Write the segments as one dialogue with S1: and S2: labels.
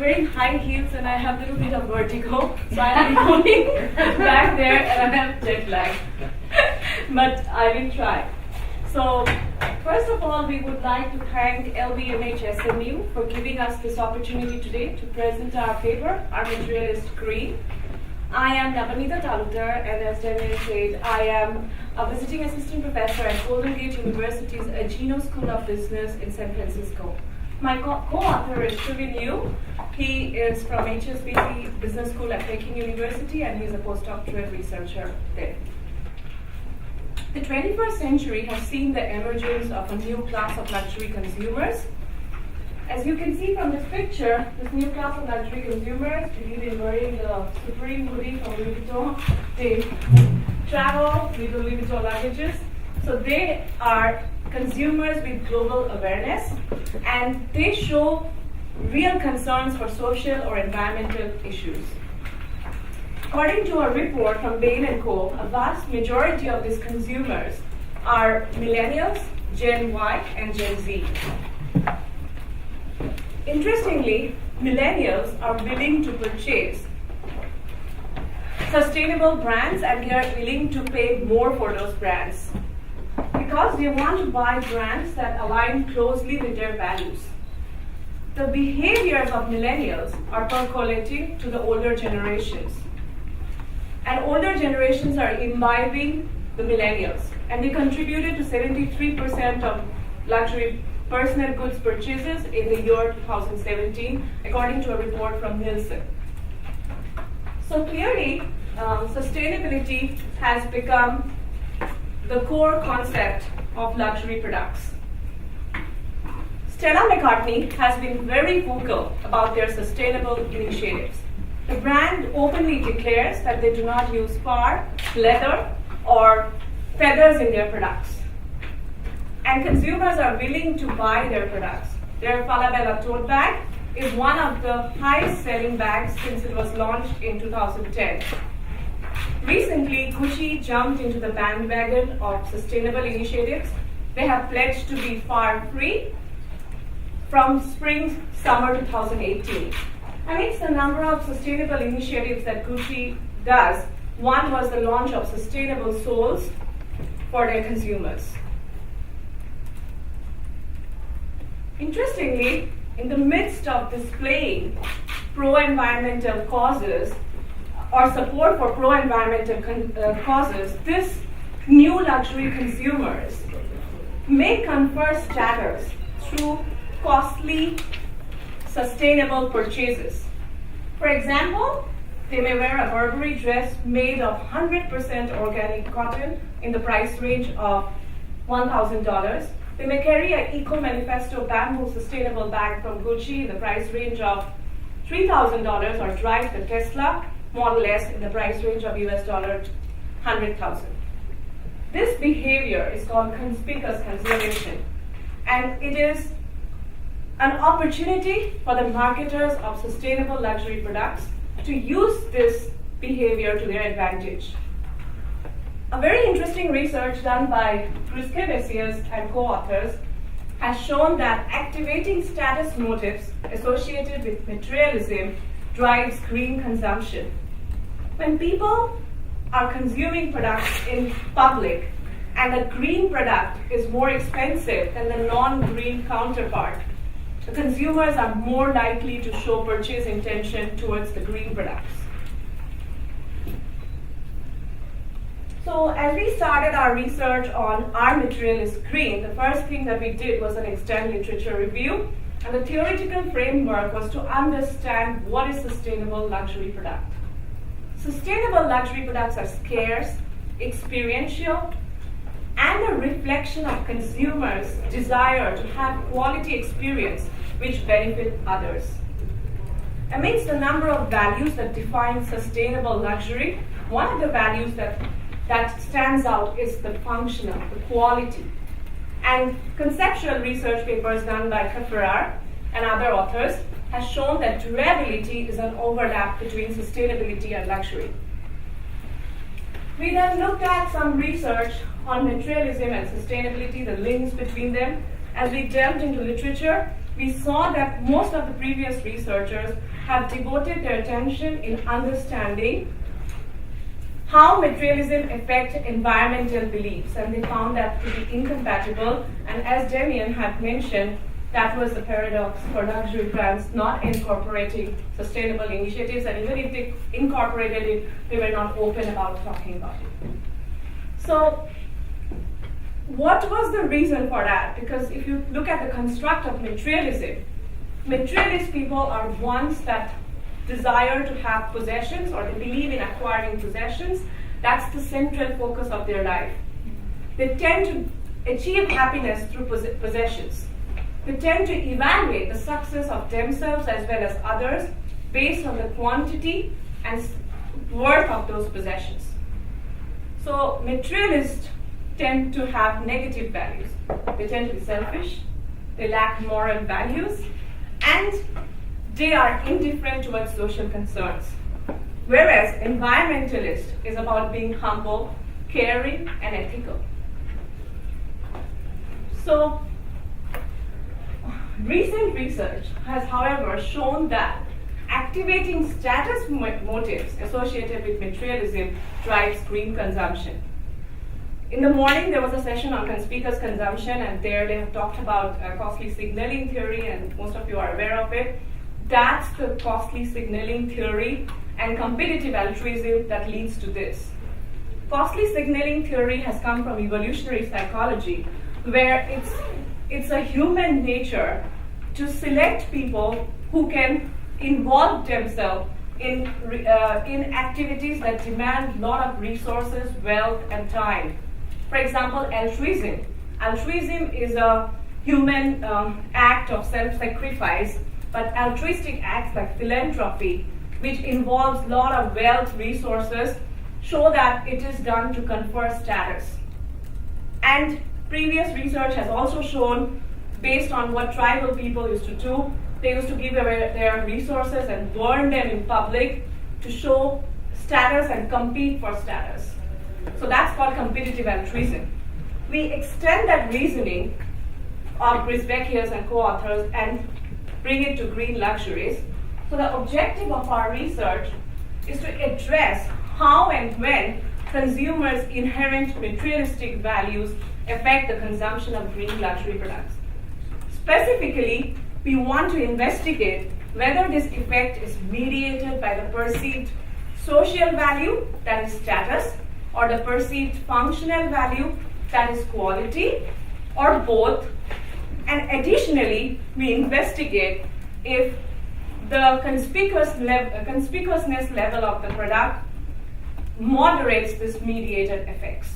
S1: wearing high heels and I have a little bit of vertigo, so I'm going back there and I have jet lag. But I will try. So, first of all, we would like to thank LVMH-SMU for giving us this opportunity today to present our paper, Our Materialist Green. I am Nabanita Talukdar, and as Daniel said, I am a visiting assistant professor at Golden Gate University's Agino School of Business in San Francisco. My co-author is Shivin Yu. He is from HSBC Business School at Peking University, and he's a postdoctoral researcher there. The 21st century has seen the emergence of a new class of luxury consumers. As you can see from this picture, this new class of luxury consumers, we've been wearing the Supreme hoodie from Louis Vuitton. They travel with the Louis Vuitton luggages. So they are consumers with global awareness, and they show real concerns for social or environmental issues. According to a report from Bain & Co., a vast majority of these consumers are millennials, Gen Y, and Gen Z. Interestingly, millennials are willing to purchase sustainable brands, and they are willing to pay more for those brands because they want to buy brands that align closely with their values. The behaviors of millennials are percolating to the older generations. And older generations are imbibing the millennials. And they contributed to 73% of luxury personal goods purchases in the year 2017, according to a report from Nielsen. So clearly, sustainability has become the core concept of luxury products. Stella McCartney has been very vocal about their sustainable initiatives. The brand openly declares that they do not use fur, leather, or feathers in their products. And consumers are willing to buy their products. Their Falabella tote bag is one of the highest selling bags since it was launched in 2010. Recently, Gucci jumped into the bandwagon of sustainable initiatives. They have pledged to be fur-free from spring-summer 2018. Amidst the number of sustainable initiatives that Gucci does, one was the launch of sustainable soles for their consumers. Interestingly, in the midst of displaying pro-environmental causes or support for pro-environmental causes, this new luxury consumers may confer status through costly sustainable purchases. For example, they may wear a Burberry dress made of 100% organic cotton in the price range of $1,000. They may carry an Eco Manifesto bamboo sustainable bag from Gucci in the price range of $3,000, or drive the Tesla Model S in the price range of $100,000. This behavior is called conspicuous consumption, and it is an opportunity for the marketers of sustainable luxury products to use this behavior to their advantage. A very interesting research done by Prisca and co-authors has shown that activating status motives associated with materialism drives green consumption. When people are consuming products in public and a green product is more expensive than the non-green counterpart, the consumers are more likely to show purchase intention towards the green products. So as we started our research on Our Materialist Green, the first thing that we did was an extended literature review, and the theoretical framework was to understand what is sustainable luxury product. Sustainable luxury products are scarce, experiential, and a reflection of consumers' desire to have quality experience which benefit others. Amidst the number of values that define sustainable luxury, one of the values that stands out is the functional, the quality. And conceptual research papers done by Kafferar and other authors has shown that durability is an overlap between sustainability and luxury. We then looked at some research on materialism and sustainability, the links between them. As we delved into literature, we saw that most of the previous researchers have devoted their attention in understanding how materialism affects environmental beliefs, and they found that to be incompatible. And as Demian had mentioned, that was the paradox for luxury brands not incorporating sustainable initiatives, and even if they incorporated it, they were not open about talking about it. So, what was the reason for that? Because if you look at the construct of materialism, materialist people are ones that desire to have possessions, or they believe in acquiring possessions. That's the central focus of their life. They tend to achieve happiness through possessions. They tend to evaluate the success of themselves as well as others based on the quantity and worth of those possessions. So materialists tend to have negative values. They tend to be selfish, they lack moral values, and they are indifferent towards social concerns. Whereas environmentalist is about being humble, caring, and ethical. So, recent research has, however, shown that activating status motives associated with materialism drives green consumption. In the morning, there was a session on conspicuous consumption, and there they have talked about costly signaling theory, and most of you are aware of it. That's the costly signaling theory and competitive altruism that leads to this. Costly signaling theory has come from evolutionary psychology, where it's a human nature to select people who can involve themselves in activities that demand a lot of resources, wealth, and time. For example, altruism. Altruism is a human act of self-sacrifice, but altruistic acts like philanthropy, which involves a lot of wealth, resources, show that it is done to confer status. And previous research has also shown, based on what tribal people used to do, they used to give away their resources and burn them in public to show status and compete for status. So that's called competitive altruism. We extend that reasoning of Grisbeckius and co-authors and bring it to green luxuries. So the objective of our research is to address how and when consumers' inherent materialistic values affect the consumption of green luxury products. Specifically, we want to investigate whether this effect is mediated by the perceived social value, that is status, or the perceived functional value, that is quality, or both. And additionally, we investigate if the conspicuousness level of the product moderates this mediated effects.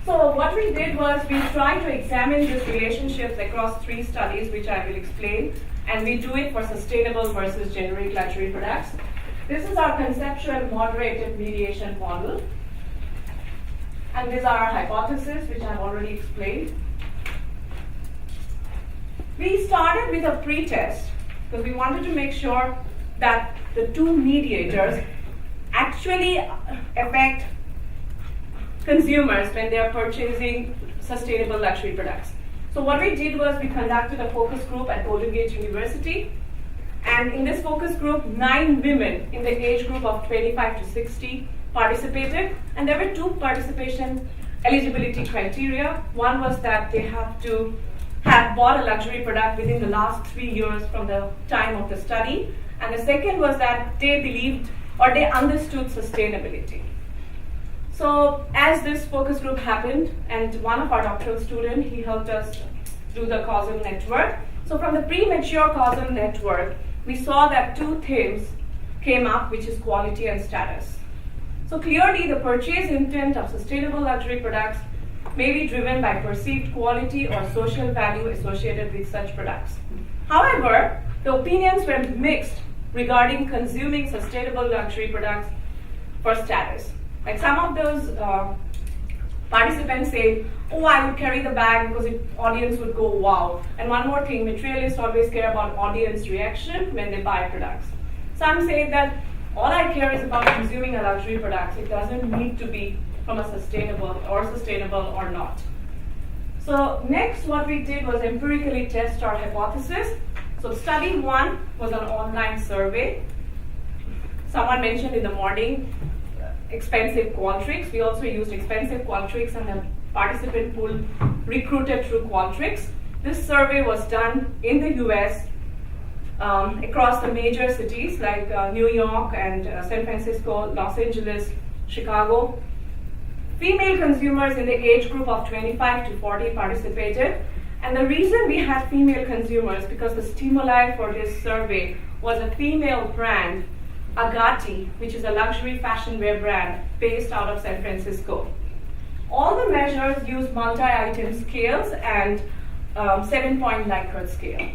S1: So what we did was we tried to examine these relationships across 3 studies, which I will explain, and we do it for sustainable versus generic luxury products. This is our conceptual moderated mediation model. And these are our hypotheses, which I've already explained. We started with a pretest because we wanted to make sure that the 2 mediators actually affect consumers when they are purchasing sustainable luxury products. So what we did was we conducted a focus group at Golden Gate University. And in this focus group, 9 women in the age group of 25 to 60 participated, and there were 2 participation eligibility criteria. One was that they have to have bought a luxury product within the last 3 years from the time of the study, and the second was that they believed or they understood sustainability. So as this focus group happened, and one of our doctoral students, he helped us do the causal network. So from the premature causal network, we saw that 2 themes came up, which is quality and status. So clearly, the purchase intent of sustainable luxury products may be driven by perceived quality or social value associated with such products. However, the opinions were mixed regarding consuming sustainable luxury products for status. Like some of those participants say, oh, I would carry the bag because the audience would go, wow. And one more thing, materialists always care about audience reaction when they buy products. Some say that all I care is about consuming a luxury product. It doesn't need to be from a sustainable or not. So next what we did was empirically test our hypothesis. So study 1 was an online survey. Someone mentioned in the morning expensive Qualtrics. We also used expensive Qualtrics and a participant pool recruited through Qualtrics. This survey was done in the US across the major cities like New York and San Francisco, Los Angeles, Chicago. Female consumers in the age group of 25 to 40 participated. And the reason we had female consumers, because the stimuli for this survey was a female brand, Agati, which is a luxury fashion wear brand based out of San Francisco. All the measures use multi-item scales and 7-point Likert scale.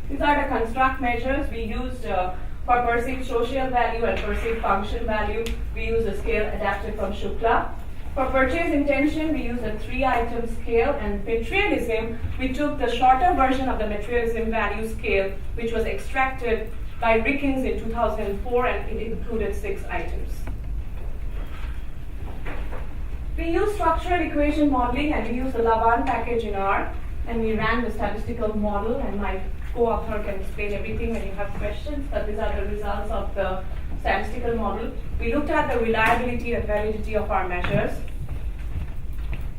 S1: These are the construct measures we used for perceived social value and perceived function value. We use a scale adapted from Shukla. For purchase intention, we use a 3-item scale, and materialism, we took the shorter version of the materialism value scale, which was extracted by Rickens in 2004, and it included 6 items. We use structural equation modeling, and we use the Laban package in R, and we ran the statistical model, and my co-author can explain everything when you have questions, but these are the results of the statistical model. We looked at the reliability and validity of our measures.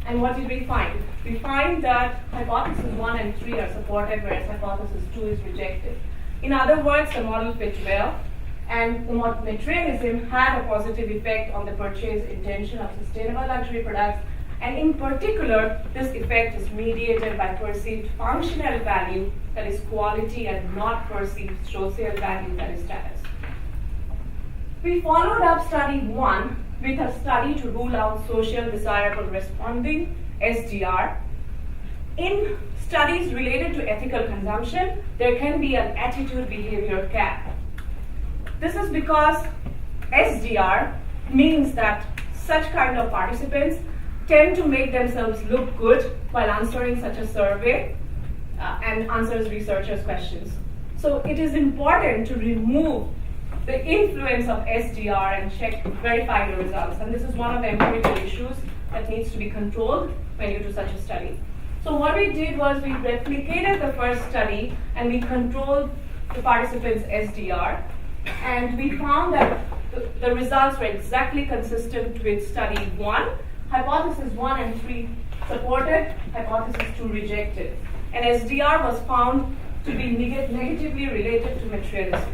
S1: And what did we find? We find that hypothesis 1 and 3 are supported, whereas hypothesis 2 is rejected. In other words, the model fit well, and the materialism had a positive effect on the purchase intention of sustainable luxury products, and in particular, this effect is mediated by perceived functional value, that is quality, and not perceived social value, that is status. We followed up study 1 with a study to rule out social desirable responding, SDR. In studies related to ethical consumption, there can be an attitude behavior gap. This is because SDR means that such kind of participants tend to make themselves look good while answering such a survey and answers researchers' questions. So it is important to remove the influence of SDR and verify the results. And this is one of the empirical issues that needs to be controlled when you do such a study. So what we did was we replicated the first study and we controlled the participants' SDR. And we found that the results were exactly consistent with study 1. Hypothesis 1 and 3 supported, hypothesis 2 rejected. And SDR was found to be negatively related to materialism.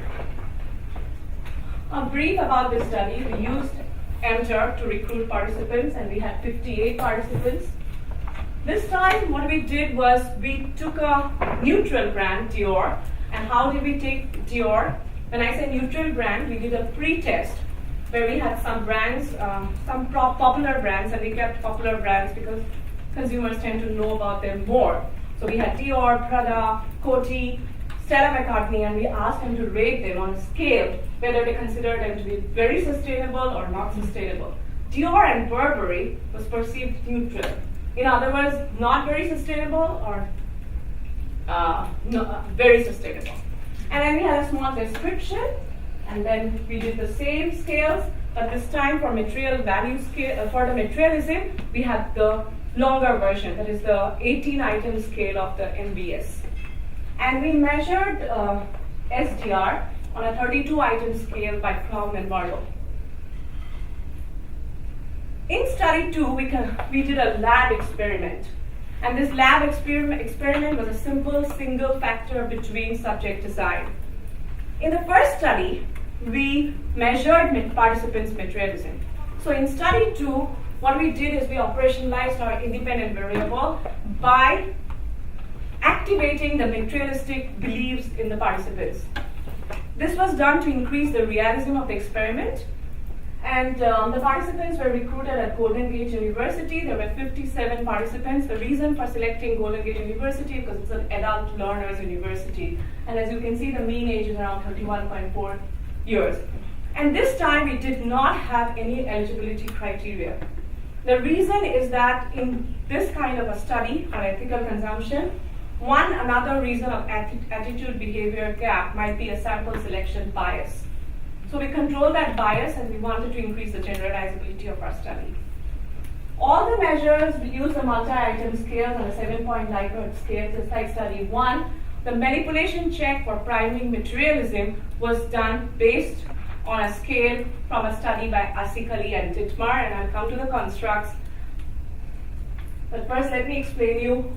S1: A brief about this study: we used Enter to recruit participants, and we had 58 participants. This time, what we did was we took a neutral brand, Dior, and how did we take Dior? When I say neutral brand, we did a pre-test where we had some brands, some popular brands, and we kept popular brands because consumers tend to know about them more. So we had Dior, Prada, Coty, Stella McCartney, and we asked them to rate them on a scale, whether they considered them to be very sustainable or not sustainable. Dior and Burberry was perceived neutral. In other words, not very sustainable or very sustainable. And then we had a small description, and then we did the same scales, but this time for material value scale, for the materialism, we had the longer version, that is the 18-item scale of the MBS. And we measured SDR on a 32-item scale by Clown and Barlow. In study 2, we did a lab experiment. And this lab experiment was a simple single factor between subject design. In the first study, we measured participants' materialism. So in study 2, what we did is we operationalized our independent variable by activating the materialistic beliefs in the participants. This was done to increase the realism of the experiment. And the participants were recruited at Golden Gate University. There were 57 participants. The reason for selecting Golden Gate University because it's an adult learners university. And as you can see, the mean age is around 31.4 years. And this time, we did not have any eligibility criteria. The reason is that in this kind of a study on ethical consumption, another reason of attitude behavior gap might be a sample selection bias. So we control that bias, and we wanted to increase the generalizability of our study. All the measures, we use the multi-item scales and a 7-point Likert scale, just like study 1. the manipulation check for priming materialism was done based on a scale from a study by Asikali and Dittmar, and I'll come to the constructs. But first, let me explain you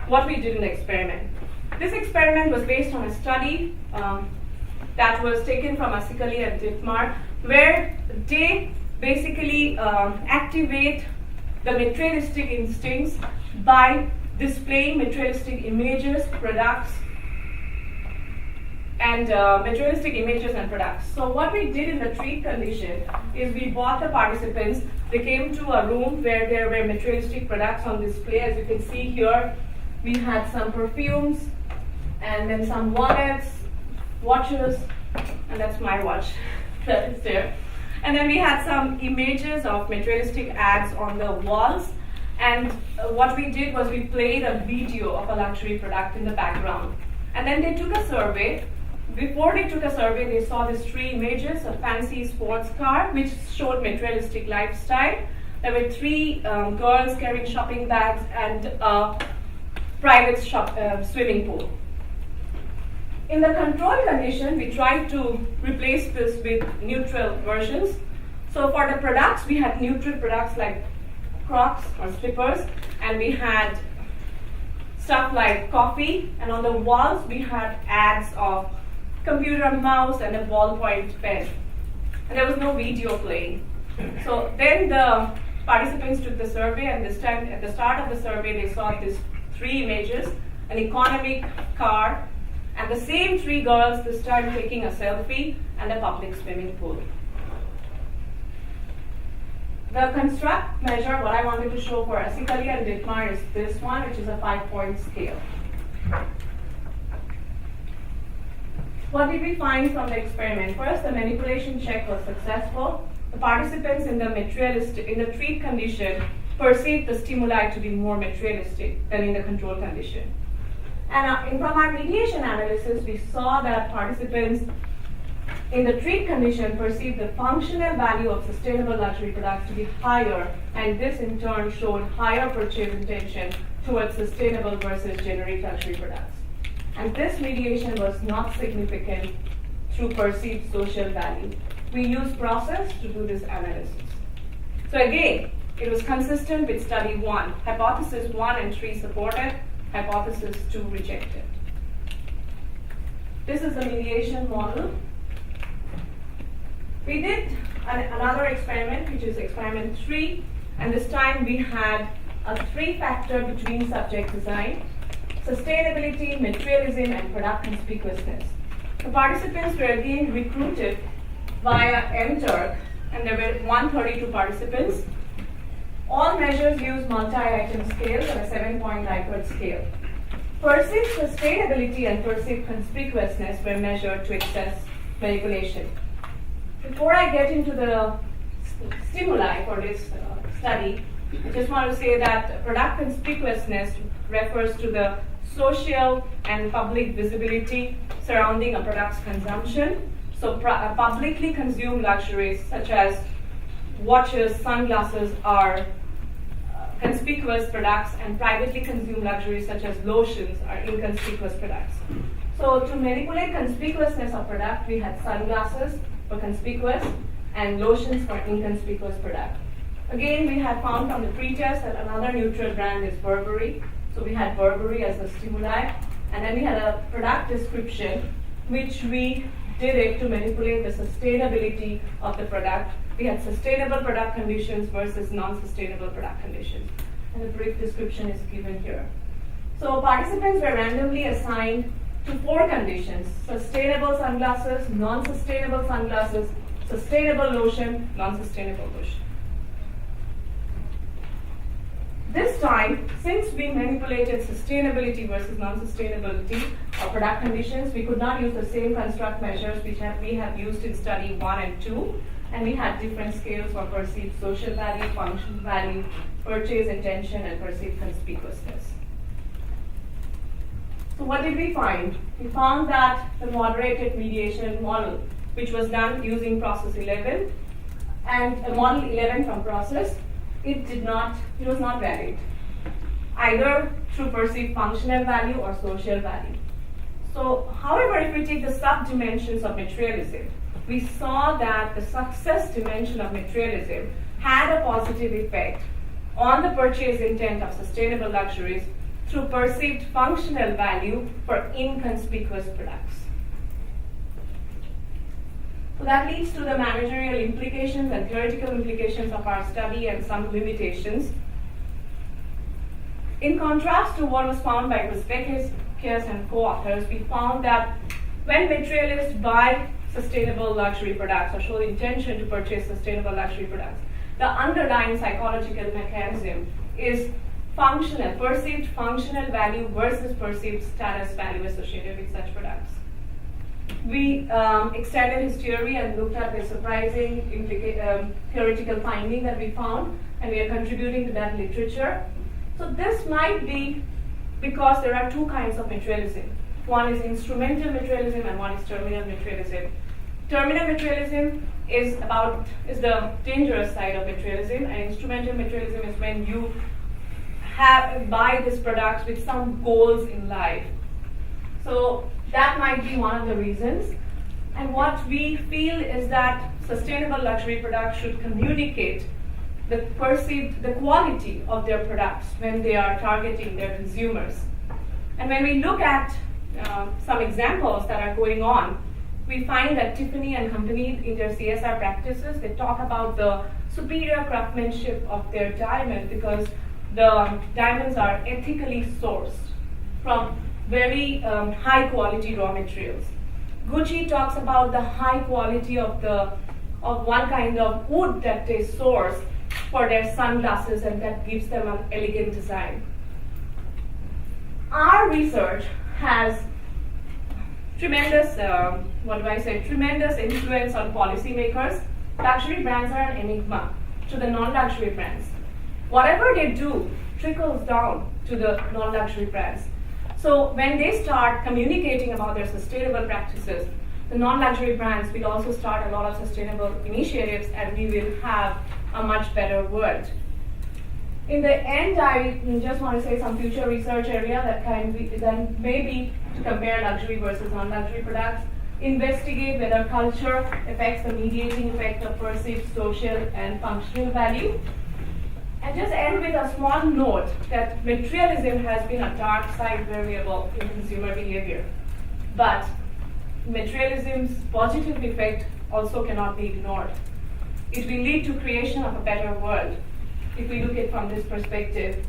S1: what we did in the experiment. This experiment was based on a study that was taken from Asikali and Dittmar, where they basically activate the materialistic instincts by displaying materialistic images, products, and materialistic images and products. So what we did in the treat condition is we brought the participants, they came to a room where there were materialistic products on display. As you can see here, we had some perfumes, and then some wallets, watches, and that's my watch that is there. And then we had some images of materialistic ads on the walls. And what we did was we played a video of a luxury product in the background. And then they took a survey. Before they took a survey, they saw these three images: a fancy sports car, which showed materialistic lifestyle. There were three girls carrying shopping bags and a private swimming pool. In the control condition, we tried to replace this with neutral versions. So for the products, we had neutral products like Crocs or slippers, and we had stuff like coffee, and on the walls we had ads of computer mouse and a ballpoint pen. And there was no video playing. So then the participants took the survey, and this time at the start of the survey they saw these three images: an economic car, and the same three girls this time taking a selfie, and a public swimming pool. The construct measure, what I wanted to show for Asikali and Dittmar, is this one, which is a 5-point scale. What did we find from the experiment? First, the manipulation check was successful. The participants in the treat condition perceived the stimuli to be more materialistic than in the control condition. And from our mediation analysis, we saw that participants in the treat condition perceived the functional value of sustainable luxury products to be higher, and this in turn showed higher purchase intention towards sustainable versus generic luxury products. And this mediation was not significant through perceived social value. We used process to do this analysis. So again, it was consistent with study 1. Hypothesis 1 and 3 supported, hypothesis 2 rejected. This is the mediation model. We did another experiment, which is experiment 3, and this time we had a 3-factor between subject design: sustainability, materialism, and product conspicuousness. The participants were again recruited via MTurk, and there were 132 participants. All measures used multi-item scales and a 7-point Likert scale. Perceived sustainability and perceived conspicuousness were measured to assess manipulation. Before I get into the stimuli for this study, I just want to say that product conspicuousness refers to the social and public visibility surrounding a product's consumption. So publicly consumed luxuries such as watches, sunglasses are conspicuous products, and privately consumed luxuries such as lotions are inconspicuous products. So to manipulate conspicuousness of product, we had sunglasses for conspicuous and lotions for inconspicuous product. Again, we had found from the pretest that another neutral brand is Burberry. So we had Burberry as the stimuli, and then we had a product description which we did it to manipulate the sustainability of the product. We had sustainable product conditions versus non-sustainable product conditions, and the brief description is given here. So participants were randomly assigned to 4 conditions: sustainable sunglasses, non-sustainable sunglasses, sustainable lotion, non-sustainable lotion. This time, since we manipulated sustainability versus non-sustainability of product conditions, we could not use the same construct measures which we have used in study 1 and 2, and we had different scales for perceived social value, functional value, purchase intention, and perceived conspicuousness. So what did we find? We found that the moderated mediation model, which was done using process 11, and a model 11 from process, it was not valid, either through perceived functional value or social value. So, however, if we take the sub-dimensions of materialism, we saw that the success dimension of materialism had a positive effect on the purchase intent of sustainable luxuries through perceived functional value for inconspicuous products. So that leads to the managerial implications and theoretical implications of our study and some limitations. In contrast to what was found by Grisbeckis and co-authors, we found that when materialists buy sustainable luxury products or show the intention to purchase sustainable luxury products, the underlying psychological mechanism is functional, perceived functional value versus perceived status value associated with such products. We extended his theory and looked at the surprising theoretical finding that we found, and we are contributing to that literature. So this might be because there are two kinds of materialism. One is instrumental materialism and one is terminal materialism. Terminal materialism is the dangerous side of materialism, and instrumental materialism is when you buy these products with some goals in life. So that might be one of the reasons. And what we feel is that sustainable luxury products should communicate the quality of their products when they are targeting their consumers. And when we look at some examples that are going on, we find that Tiffany and Company in their CSR practices, they talk about the superior craftsmanship of their diamond because the diamonds are ethically sourced from very high quality raw materials. Gucci talks about the high quality of one kind of wood that they source for their sunglasses, and that gives them an elegant design. Our research has tremendous influence on policymakers. Luxury brands are an enigma to the non-luxury brands. Whatever they do trickles down to the non-luxury brands. So when they start communicating about their sustainable practices, the non-luxury brands will also start a lot of sustainable initiatives, and we will have a much better world. In the end, I just want to say some future research area that may be to compare luxury versus non-luxury products, investigate whether culture affects the mediating effect of perceived social and functional value, and just end with a small note that materialism has been a dark side variable in consumer behavior. But materialism's positive effect also cannot be ignored. It will lead to creation of a better world if we look at it from this perspective.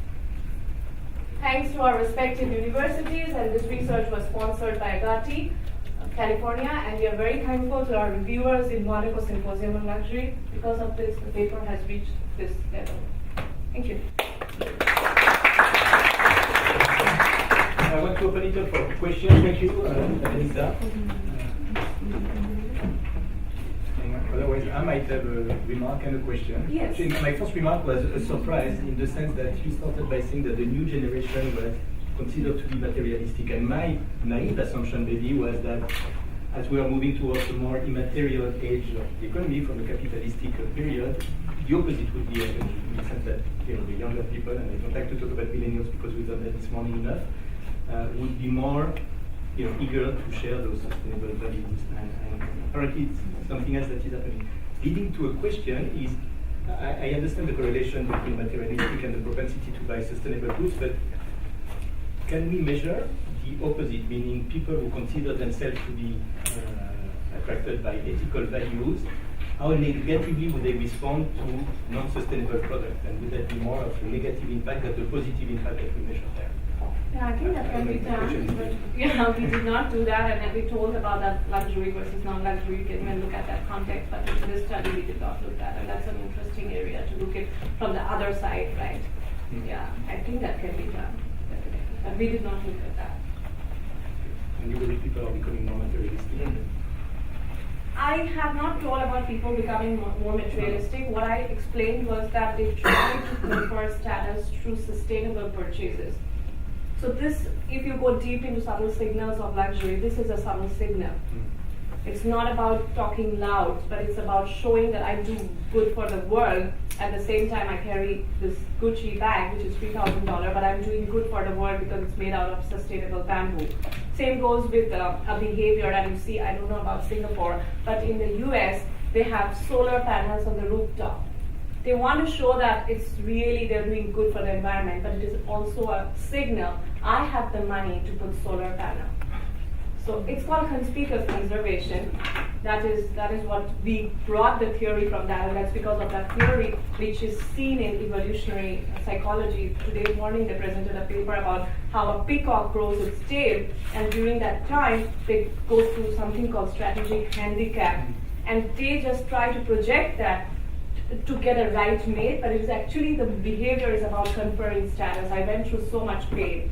S1: Thanks to our respective universities, and this research was sponsored by Agati, California, and we are very thankful to our reviewers in Monaco Symposium on Luxury. Because of this, the paper has reached this level. Thank you.
S2: I want to open it up for questions. Thank you, Nabanita. Otherwise, I might have a remark and a question.
S1: Yes.
S2: Actually, my first remark was a surprise in the sense that you started by saying that the new generation was considered to be materialistic. And my naive assumption maybe was that as we are moving towards a more immaterial age of the economy from a capitalistic period, the opposite would be happening, in the sense that the younger people, and I don't like to talk about millennials because we've done that this morning enough, would be more eager to share those sustainable values. And apparently it's something else that is happening. Leading to a question is, I understand the correlation between materialistic and the propensity to buy sustainable goods, but can we measure the opposite, meaning people who consider themselves to be attracted by ethical values, how negatively would they respond to non-sustainable products? And would that be more of a negative impact than the positive impact that we measure there?
S1: Yeah, I think that can be done, but we did not do that, and then we told about that luxury versus non-luxury. You can even look at that context, but in this study we did not look at, and that's an interesting area to look at from the other side, right? Yeah, I think that can be done, definitely. But we did not look at that.
S2: And you believe people are becoming more materialistic?
S1: I have not told about people becoming more materialistic. What I explained was that they try to confer status through sustainable purchases. So this, if you go deep into subtle signals of luxury, this is a subtle signal. It's not about talking loud, but it's about showing that I do good for the world. At the same time, I carry this Gucci bag, which is $3,000, but I'm doing good for the world because it's made out of sustainable bamboo. Same goes with a behavior, and you see, I don't know about Singapore, but in the US, they have solar panels on the rooftop. They want to show that it's really, they're doing good for the environment, but it is also a signal, I have the money to put solar panel. So it's called conspicuous conservation. That is what we brought the theory from that, and that's because of that theory, which is seen in evolutionary psychology. Today morning, they presented a paper about how a peacock grows its tail, and during that time, they go through something called strategic handicap, and they just try to project that to get a right mate, but it is actually the behavior is about conferring status. I went through so much pain.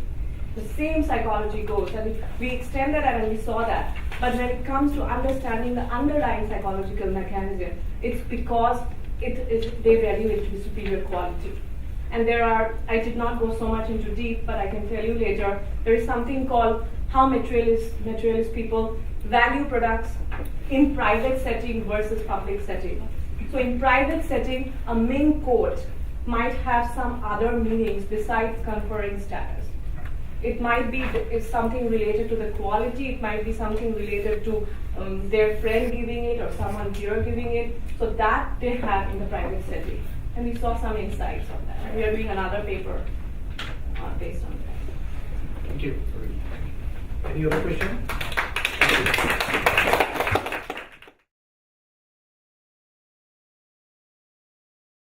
S1: The same psychology goes, and we extended that and we saw that. But when it comes to understanding the underlying psychological mechanism, it's because they value it to be superior quality. And I did not go so much into deep, but I can tell you later, there is something called how materialist people value products in private setting versus public setting. So in private setting, a Ming coat might have some other meanings besides conferring status. It might be something related to the quality, it might be something related to their friend giving it or someone here giving it. So that they have in the private setting. And we saw some insights on that. And we are doing another paper based on that.
S2: Thank you. Any other question?